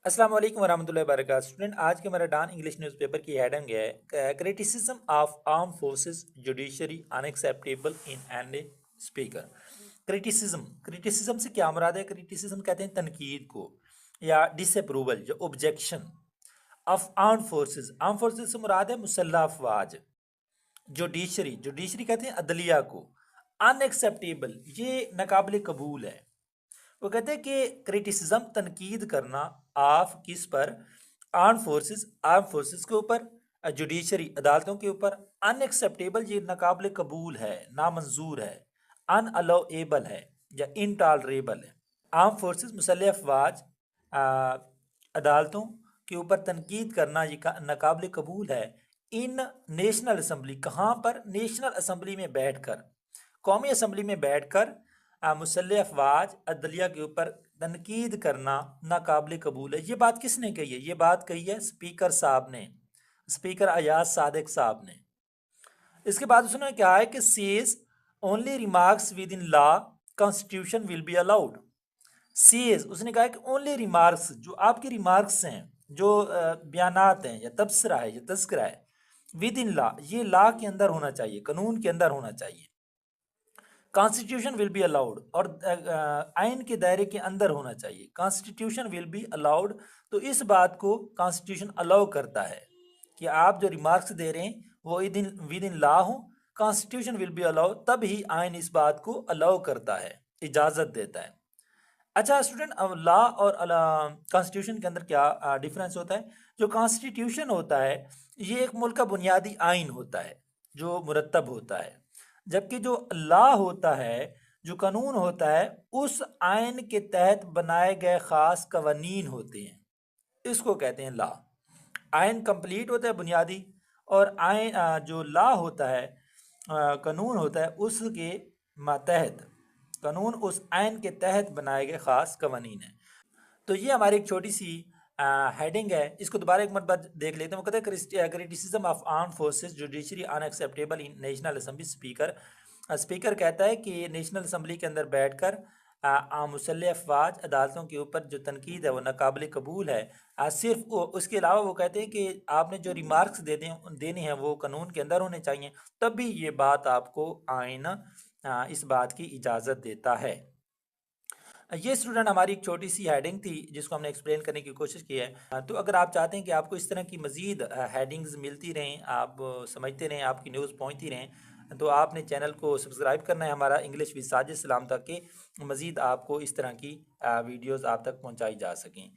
अस्सलाम वालेकुम वरहमतुल्लाहि वबरकातुहू। स्टूडेंट, आज के हमारा डॉन इंग्लिश न्यूज़पेपर की हेडिंग है criticism of arm forces judiciary unacceptable in and speaker. Criticism से क्या मुराद है? क्रिटिसिज्म कहते हैं तनकीद को या डिसअप्रूवल, जो ऑब्जेक्शन ऑफ आर्म फोर्सेस से मुराद है मुसल्लह अफवाज। जुडिशरी कहते हैं अदलिया को। अनएक्सेप्टेबल, ये नाकाबिल कबूल है। वो कहते हैं कि क्रिटिसिज्म तनकीद करना ऑफ किस पर? आर्म फोर्सेस के ऊपर, जुडिशरी अदालतों के ऊपर। अनएक्सेप्टेबल, ये नाकाबिल कबूल है, नामंजूर है। अनअलाउएबल है या इनटॉलरेबल है। आर्म फोर्सेस मुसल्लह अफवाज अदालतों के ऊपर तनकीद करना ये नाकाबिल कबूल है। इन नेशनल असम्बली, कहाँ पर? नेशनल असम्बली में बैठकर, कौमी असम्बली में बैठकर मुसल्लह अफवाज अदलिया के ऊपर तनकीद करना नाकाबिल कबूल है। ये बात किसने कही है? ये बात कही है स्पीकर साहब ने, स्पीकर अयाज सादिक साहब ने। इसके बाद उसने क्या है कि says only remarks with in law constitution will be allowed. Says, उसने कहा कि ओनली रिमार्क्स, जो आपके रिमार्क्स हैं, जो बयानात हैं या तबसरा है या तस्करा है, विद इन लॉ, ये लॉ के अंदर होना चाहिए, कानून के अंदर होना चाहिए। कॉन्स्टिट्यूशन विल बी अलाउड, और आइन के दायरे के अंदर होना चाहिए। कॉन्स्टिट्यूशन विल बी अलाउड, तो इस बात को कॉन्स्टिट्यूशन अलाउ करता है कि आप जो रिमार्क्स दे रहे हैं वो विद इन लॉ हो। कॉन्स्टिट्यूशन विल बी अलाउ, तब ही आइन इस बात को अलाउ करता है, इजाज़त देता है। अच्छा स्टूडेंट, अब लॉ और कॉन्स्टिट्यूशन के अंदर क्या डिफरेंस होता है? जो कॉन्स्टिट्यूशन होता है ये एक मुल्क का बुनियादी आइन होता है जो मुरतब होता है, जबकि जो लॉ होता है, जो कानून होता है, उस आइन के तहत बनाए गए ख़ास कवानीन होते हैं, इसको कहते हैं लॉ। आइन कंप्लीट होता है बुनियादी, और जो लॉ होता है, कानून होता है, उसके मातहत, कानून उस आइन के तहत बनाए गए ख़ास कवानीन हैं। तो ये हमारी एक छोटी सी हेडिंग है, इसको दोबारा एक मरतबा देख लेते हैं। वो कहते हैं criticism of arm forces judiciary unacceptable in national assembly speaker. Speaker कहता है कि नेशनल असम्बली के अंदर बैठकर मुसल्लह अफवाज अदालतों के ऊपर जो तनकीद है वो नाकाबिल कबूल है। सिर्फ उसके अलावा वो कहते हैं कि आपने जो रिमार्क्स देने हैं वो कानून के अंदर होने चाहिए, तब भी ये बात आपको आइन इस बात की इजाज़त देता है। ये स्टूडेंट हमारी एक छोटी सी हेडिंग थी जिसको हमने एक्सप्लेन करने की कोशिश की है। तो अगर आप चाहते हैं कि आपको इस तरह की मज़ीद हेडिंग्स मिलती रहें, आप समझते रहें, आपकी न्यूज़ पहुंचती रहें, तो आपने चैनल को सब्सक्राइब करना है हमारा इंग्लिश विद साजिद सलाम, तक कि मज़ीद आपको इस तरह की वीडियोज़ आप तक पहुँचाई जा सकें।